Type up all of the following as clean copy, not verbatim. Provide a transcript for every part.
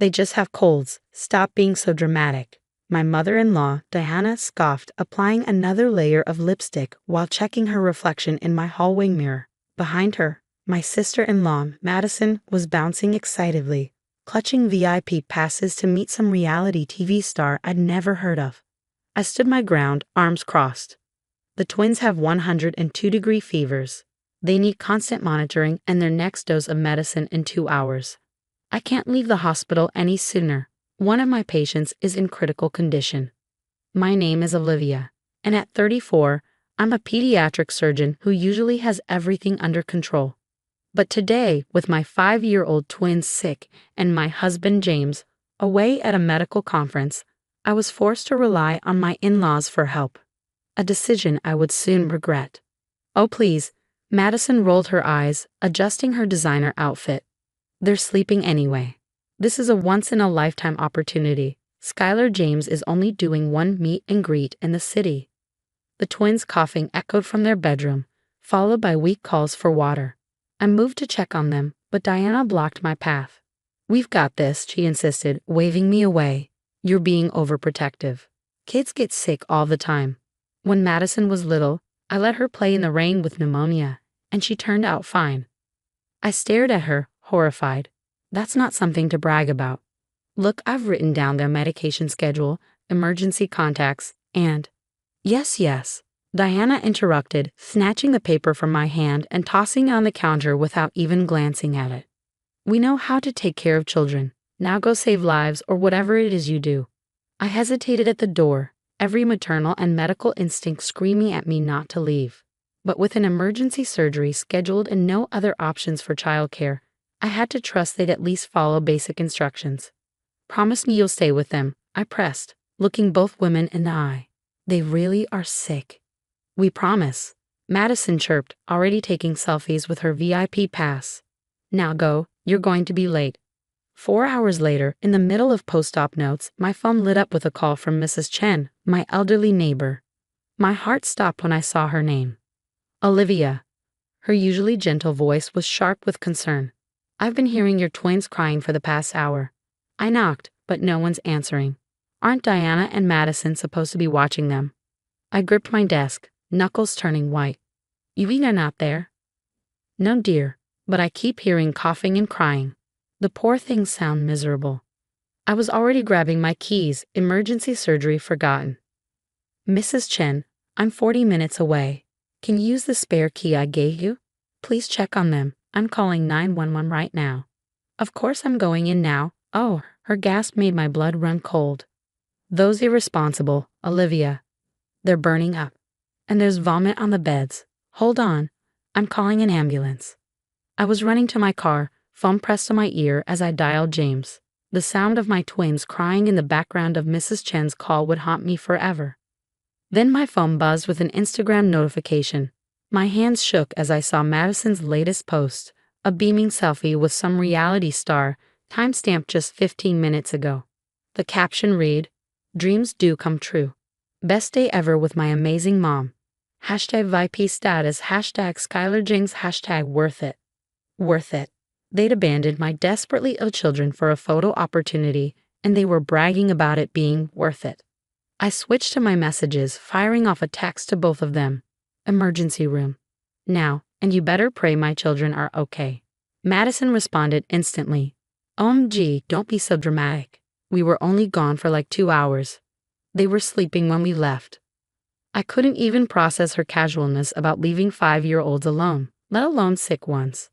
They just have colds. Stop being so dramatic. My mother-in-law, Diana, scoffed, applying another layer of lipstick while checking her reflection in my hallway mirror. Behind her, my sister-in-law, Madison, was bouncing excitedly, clutching VIP passes to meet some reality TV star I'd never heard of. I stood my ground, arms crossed. The twins have 102-degree fevers. They need constant monitoring and their next dose of medicine in 2 hours. I can't leave the hospital any sooner. One of my patients is in critical condition. My name is Olivia, and at 34, I'm a pediatric surgeon who usually has everything under control. But today, with my 5-year-old twins sick and my husband James away at a medical conference, I was forced to rely on my in-laws for help. A decision I would soon regret. Oh please, Madison rolled her eyes, adjusting her designer outfit. They're sleeping anyway. This is a once-in-a-lifetime opportunity. Skylar James is only doing one meet and greet in the city. The twins' coughing echoed from their bedroom, followed by weak calls for water. I moved to check on them, but Diana blocked my path. We've got this, she insisted, waving me away. You're being overprotective. Kids get sick all the time. When Madison was little, I let her play in the rain with pneumonia, and she turned out fine. I stared at her, horrified. That's not something to brag about. Look, I've written down their medication schedule, emergency contacts, and… Yes. Diana interrupted, snatching the paper from my hand and tossing it on the counter without even glancing at it. We know how to take care of children. Now go save lives or whatever it is you do. I hesitated at the door, every maternal and medical instinct screaming at me not to leave. But with an emergency surgery scheduled and no other options for childcare, I had to trust they'd at least follow basic instructions. Promise me you'll stay with them, I pressed, looking both women in the eye. They really are sick. We promise, Madison chirped, already taking selfies with her VIP pass. Now go, you're going to be late. 4 hours later, in the middle of post-op notes, my phone lit up with a call from Mrs. Chen, my elderly neighbor. My heart stopped when I saw her name. Olivia. Her usually gentle voice was sharp with concern. I've been hearing your twins crying for the past hour. I knocked, but no one's answering. Aren't Diana and Madison supposed to be watching them? I gripped my desk, knuckles turning white. You mean they're not there? No, dear, but I keep hearing coughing and crying. The poor things sound miserable. I was already grabbing my keys, emergency surgery forgotten. Mrs. Chen, I'm 40 minutes away. Can you use the spare key I gave you? Please check on them. I'm calling 911 right now. Of course I'm going in now. Oh, her gasp made my blood run cold. Those irresponsible, Olivia. They're burning up. And there's vomit on the beds. Hold on. I'm calling an ambulance. I was running to my car, phone pressed to my ear as I dialed James. The sound of my twins crying in the background of Mrs. Chen's call would haunt me forever. Then my phone buzzed with an Instagram notification. My hands shook as I saw Madison's latest post, a beaming selfie with some reality star, timestamped just 15 minutes ago. The caption read, "Dreams do come true. Best day ever with my amazing mom. Hashtag VIP status, hashtag Skylar James, hashtag worth it. Worth it." They'd abandoned my desperately ill children for a photo opportunity, and they were bragging about it being worth it. I switched to my messages, firing off a text to both of them. Emergency room. Now, and you better pray my children are okay. Madison responded instantly. OMG, don't be so dramatic. We were only gone for like 2 hours. They were sleeping when we left. I couldn't even process her casualness about leaving 5-year-olds alone, let alone sick ones.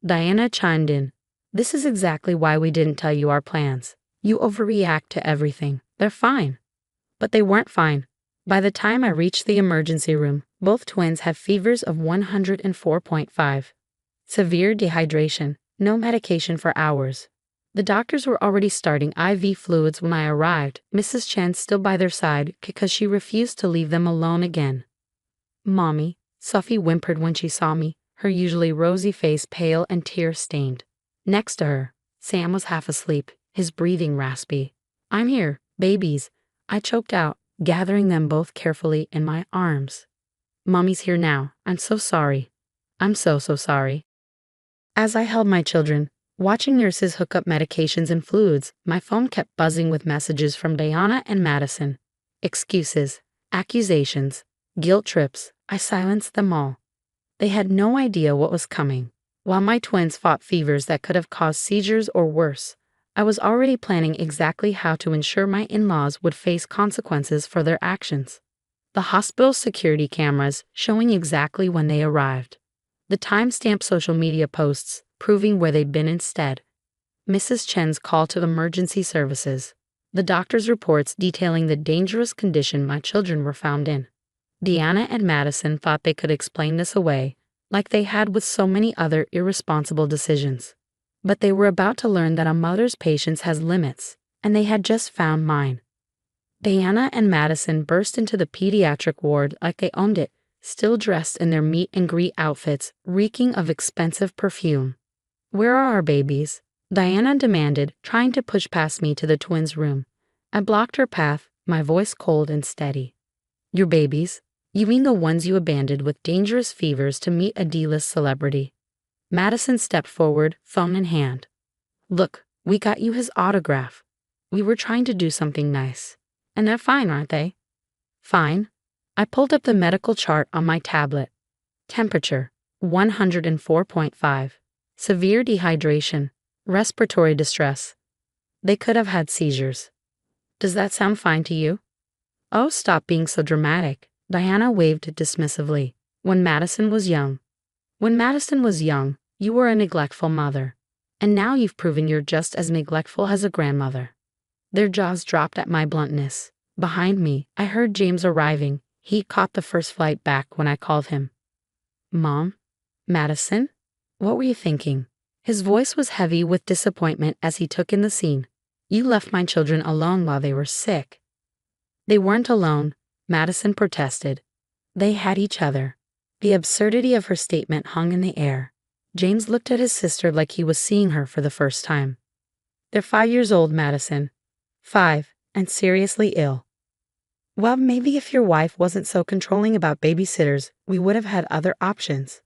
Diana chimed in. This is exactly why we didn't tell you our plans. You overreact to everything. They're fine. But they weren't fine. By the time I reached the emergency room, both twins had fevers of 104.5. Severe dehydration, no medication for hours. The doctors were already starting IV fluids when I arrived, Mrs. Chen still by their side because she refused to leave them alone again. Mommy, Sophie whimpered when she saw me, her usually rosy face pale and tear-stained. Next to her, Sam was half asleep, his breathing raspy. I'm here, babies, I choked out, gathering them both carefully in my arms. Mommy's here now. I'm so sorry. I'm so sorry. As I held my children, Watching nurses hook up medications and fluids, my phone kept buzzing with messages from Diana and Madison. Excuses, accusations, guilt trips. I silenced them all. They had no idea what was coming. While my twins fought fevers that could have caused seizures or worse, I was already planning exactly how to ensure my in-laws would face consequences for their actions. The hospital security cameras showing exactly when they arrived. The timestamp social media posts proving where they'd been instead. Mrs. Chen's call to emergency services. The doctor's reports detailing the dangerous condition my children were found in. Deanna and Madison thought they could explain this away, like they had with so many other irresponsible decisions. But they were about to learn that a mother's patience has limits, and they had just found mine. Diana and Madison burst into the pediatric ward like they owned it, still dressed in their meet and greet outfits, reeking of expensive perfume. "Where are our babies?" Diana demanded, trying to push past me to the twins' room. I blocked her path, my voice cold and steady. "Your babies? You mean the ones you abandoned with dangerous fevers to meet a D-list celebrity?" Madison stepped forward, phone in hand. "Look, we got you his autograph. We were trying to do something nice. And they're fine, aren't they?" "Fine." I pulled up the medical chart on my tablet. Temperature, 104.5. Severe dehydration, respiratory distress. They could have had seizures. Does that sound fine to you? "Oh, stop being so dramatic." Diana waved dismissively. When Madison was young, you were a neglectful mother. And now you've proven you're just as neglectful as a grandmother. Their jaws dropped at my bluntness. Behind me, I heard James arriving. He caught the first flight back when I called him. "Mom? Madison? What were you thinking?" His voice was heavy with disappointment as he took in the scene. "You left my children alone while they were sick." "They weren't alone," Madison protested. "They had each other." The absurdity of her statement hung in the air. James looked at his sister like he was seeing her for the first time. "They're 5 years old, Madison. 5, and seriously ill." "Well, maybe if your wife wasn't so controlling about babysitters, we would have had other options."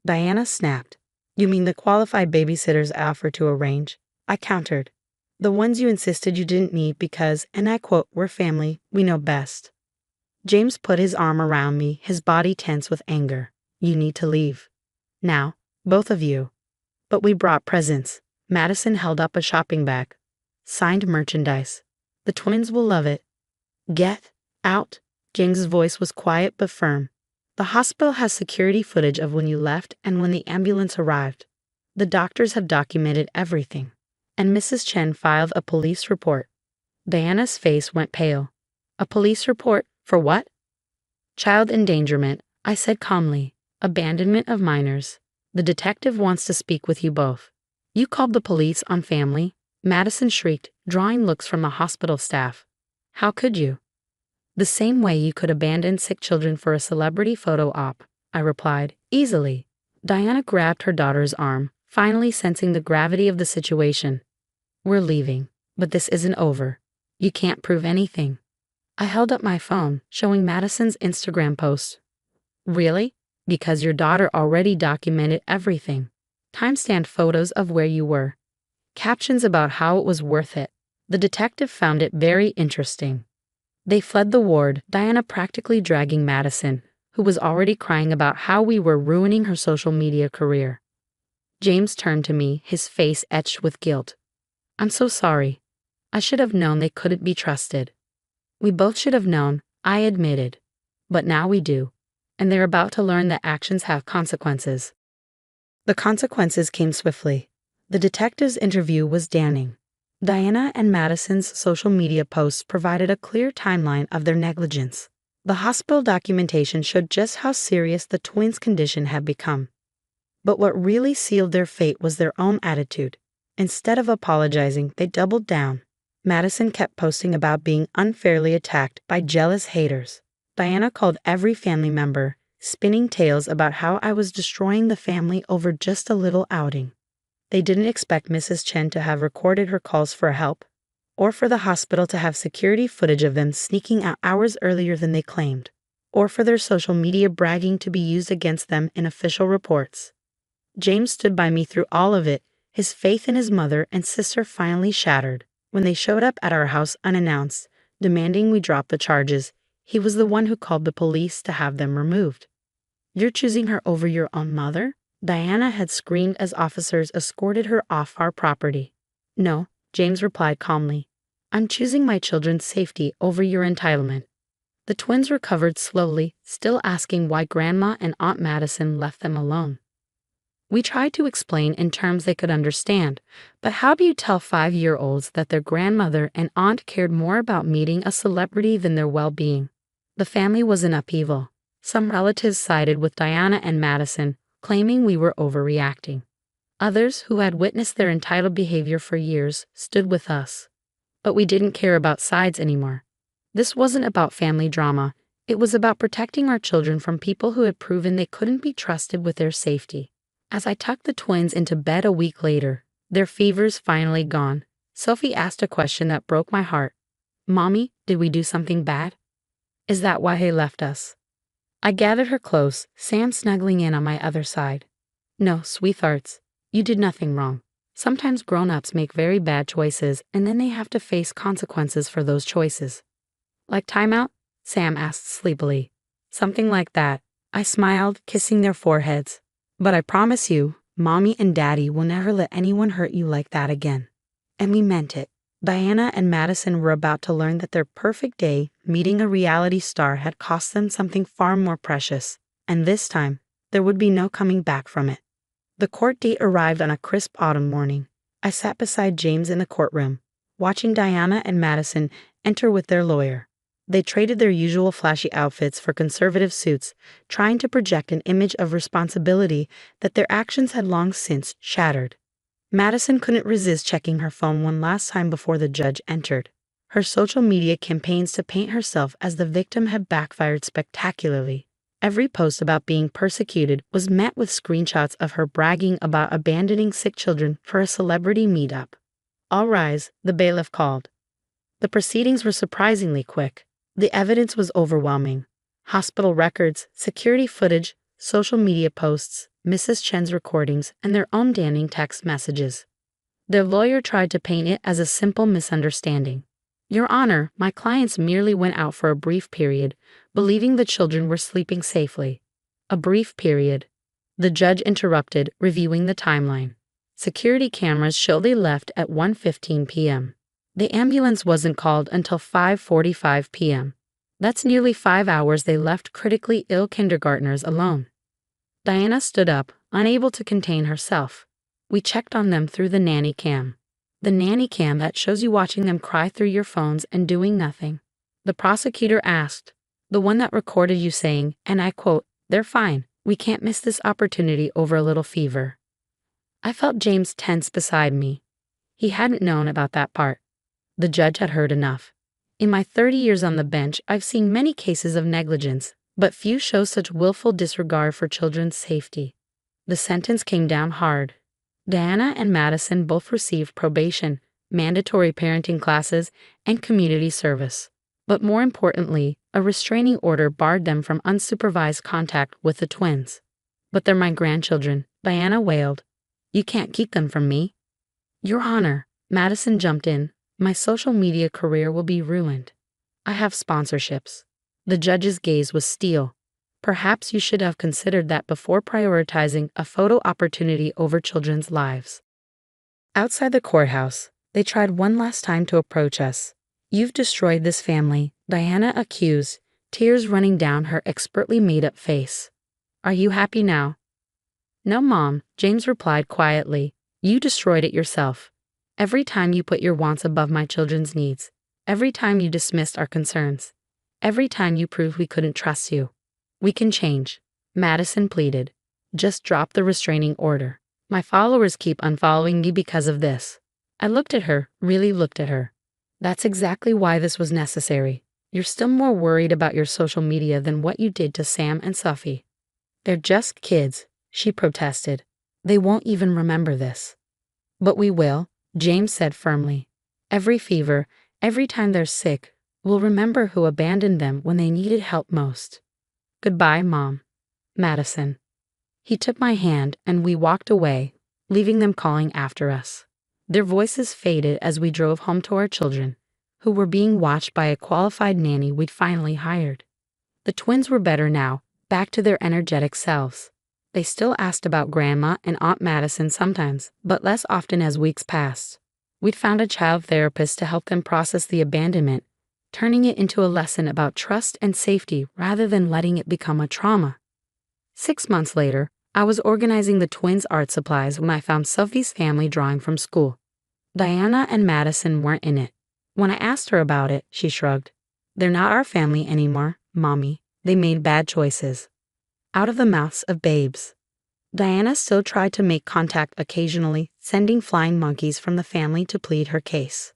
Diana snapped. "You mean the qualified babysitters I offered to arrange?" I countered. "The ones you insisted you didn't need because, and I quote, 'we're family, we know best.'" James put his arm around me, his body tense with anger. "You need to leave. Now, both of you." "But we brought presents." Madison held up a shopping bag. "Signed merchandise. The twins will love it." "Get out." James's voice was quiet but firm. "The hospital has security footage of when you left and when the ambulance arrived. The doctors have documented everything." And Mrs. Chen filed a police report. Diana's face went pale. "A police report? For what?" "Child endangerment," I said calmly. "Abandonment of minors. The detective wants to speak with you both." "You called the police on family?" Madison shrieked, drawing looks from the hospital staff. "How could you?" "The same way you could abandon sick children for a celebrity photo op," I replied, easily. Diana grabbed her daughter's arm, finally sensing the gravity of the situation. "We're leaving, but this isn't over. You can't prove anything." I held up my phone, showing Madison's Instagram post. "Really? Because your daughter already documented everything. Timestamped photos of where you were. Captions about how it was worth it." The detective found it very interesting. They fled the ward, Diana practically dragging Madison, who was already crying about how we were ruining her social media career. James turned to me, his face etched with guilt. "I'm so sorry. I should have known they couldn't be trusted." "We both should have known," I admitted. "But now we do. And they're about to learn that actions have consequences." The consequences came swiftly. The detective's interview was damning. Diana and Madison's social media posts provided a clear timeline of their negligence. The hospital documentation showed just how serious the twins' condition had become. But what really sealed their fate was their own attitude. Instead of apologizing, they doubled down. Madison kept posting about being unfairly attacked by jealous haters. Diana called every family member, spinning tales about how I was destroying the family over just a little outing. They didn't expect Mrs. Chen to have recorded her calls for help, or for the hospital to have security footage of them sneaking out hours earlier than they claimed, or for their social media bragging to be used against them in official reports. James stood by me through all of it, His faith in his mother and sister finally shattered when they showed up at our house unannounced, demanding we drop the charges. He was the one who called the police to have them removed. "You're choosing her over your own mother?" Diana had screamed as officers escorted her off our property. "No," James replied calmly. "I'm choosing my children's safety over your entitlement." The twins recovered slowly, still asking why Grandma and Aunt Madison left them alone. We tried to explain in terms they could understand, but how do you tell 5-year-olds that their grandmother and aunt cared more about meeting a celebrity than their well-being? The family was in upheaval. Some relatives sided with Diana and Madison, claiming we were overreacting. Others, who had witnessed their entitled behavior for years, stood with us. But we didn't care about sides anymore. This wasn't about family drama. It was about protecting our children from people who had proven they couldn't be trusted with their safety. As I tucked the twins into bed a week later, their fevers finally gone, Sophie asked a question that broke my heart. "Mommy, did we do something bad? Is that why he left us?" I gathered her close, Sam snuggling in on my other side. "No, sweethearts, you did nothing wrong. Sometimes grown-ups make very bad choices and then they have to face consequences for those choices." "Like timeout?" Sam asked sleepily. "Something like that." I smiled, kissing their foreheads. "But I promise you, Mommy and Daddy will never let anyone hurt you like that again." And we meant it. Diana and Madison were about to learn that their perfect day meeting a reality star had cost them something far more precious, and this time, there would be no coming back from it. The court date arrived on a crisp autumn morning. I sat beside James in the courtroom, watching Diana and Madison enter with their lawyer. They traded their usual flashy outfits for conservative suits, trying to project an image of responsibility that their actions had long since shattered. Madison couldn't resist checking her phone one last time before the judge entered. Her social media campaigns to paint herself as the victim had backfired spectacularly. Every post about being persecuted was met with screenshots of her bragging about abandoning sick children for a celebrity meetup. "All rise," the bailiff called. The proceedings were surprisingly quick. The evidence was overwhelming. Hospital records, security footage, social media posts, Mrs. Chen's recordings, and their own damning text messages. Their lawyer tried to paint it as a simple misunderstanding. "Your Honor, my clients merely went out for a brief period, believing the children were sleeping safely." A brief period. The judge interrupted, reviewing the timeline. Security cameras show they left at 1:15 p.m. The ambulance wasn't called until 5:45 p.m. That's nearly 5 hours they left critically ill kindergartners alone. Diana stood up, unable to contain herself. "We checked on them through the nanny cam." "The nanny cam that shows you watching them cry through your phones and doing nothing?" The prosecutor asked. "The one that recorded you saying, and I quote, 'They're fine. We can't miss this opportunity over a little fever.'" I felt James tense beside me. He hadn't known about that part. The judge had heard enough. In my 30 years on the bench, I've seen many cases of negligence, but few show such willful disregard for children's safety. The sentence came down hard. Diana and Madison both received probation, mandatory parenting classes, and community service. But more importantly, a restraining order barred them from unsupervised contact with the twins. "But they're my grandchildren," Diana wailed. "You can't keep them from me." "Your Honor," Madison jumped in, "my social media career will be ruined. I have sponsorships." The judge's gaze was steel. "Perhaps you should have considered that before prioritizing a photo opportunity over children's lives." Outside the courthouse, they tried one last time to approach us. "You've destroyed this family," Diana accused, tears running down her expertly made-up face. "Are you happy now?" "No, Mom," James replied quietly. "You destroyed it yourself. Every time you put your wants above my children's needs. Every time you dismissed our concerns. Every time you proved we couldn't trust you." "We can change," Madison pleaded. "Just drop the restraining order. My followers keep unfollowing me because of this." I looked at her, really looked at her. "That's exactly why this was necessary. You're still more worried about your social media than what you did to Sam and Sophie." "They're just kids," she protested. "They won't even remember this." "But we will," James said firmly. "Every fever, every time they're sick, we'll remember who abandoned them when they needed help most." "Goodbye, Mom." "Madison." He took my hand and we walked away, leaving them calling after us. Their voices faded as we drove home to our children, who were being watched by a qualified nanny we'd finally hired. The twins were better now, back to their energetic selves. They still asked about Grandma and Aunt Madison sometimes, but less often as weeks passed. We'd found a child therapist to help them process the abandonment, turning it into a lesson about trust and safety rather than letting it become a trauma. 6 months later, I was organizing the twins' art supplies when I found Sophie's family drawing from school. Diana and Madison weren't in it. When I asked her about it, she shrugged. "They're not our family anymore, Mommy. They made bad choices." Out of the mouths of babes. Diana still tried to make contact occasionally, sending flying monkeys from the family to plead her case.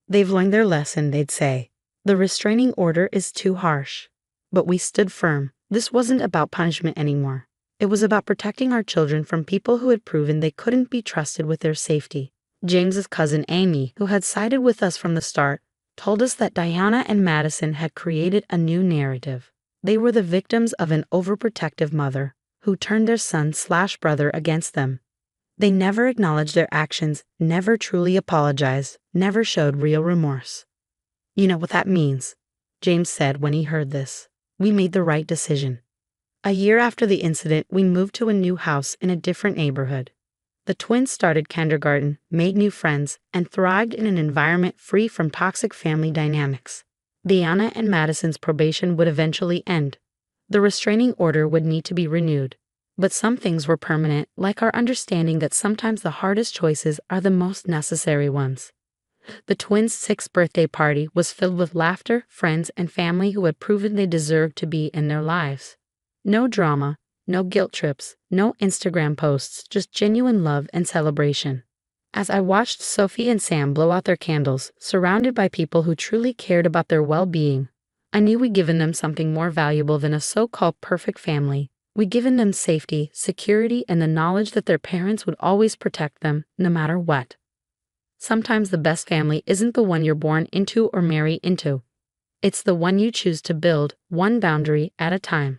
"They've learned their lesson," they'd say. "The restraining order is too harsh." But we stood firm. This wasn't about punishment anymore. It was about protecting our children from people who had proven they couldn't be trusted with their safety. James's cousin Amy, who had sided with us from the start, told us that Diana and Madison had created a new narrative. They were the victims of an overprotective mother who turned their son/brother against them. They never acknowledged their actions, never truly apologized, never showed real remorse. "You know what that means," James said when he heard this. "We made the right decision." A year after the incident, we moved to a new house in a different neighborhood. The twins started kindergarten, made new friends, and thrived in an environment free from toxic family dynamics. Diana and Madison's probation would eventually end. The restraining order would need to be renewed. But some things were permanent, like our understanding that sometimes the hardest choices are the most necessary ones. The twins' 6th birthday party was filled with laughter, friends, and family who had proven they deserved to be in their lives. No drama, no guilt trips, no Instagram posts, just genuine love and celebration. As I watched Sophie and Sam blow out their candles, surrounded by people who truly cared about their well-being, I knew we'd given them something more valuable than a so-called perfect family. We'd given them safety, security, and the knowledge that their parents would always protect them, no matter what. Sometimes the best family isn't the one you're born into or marry into. It's the one you choose to build, one boundary at a time.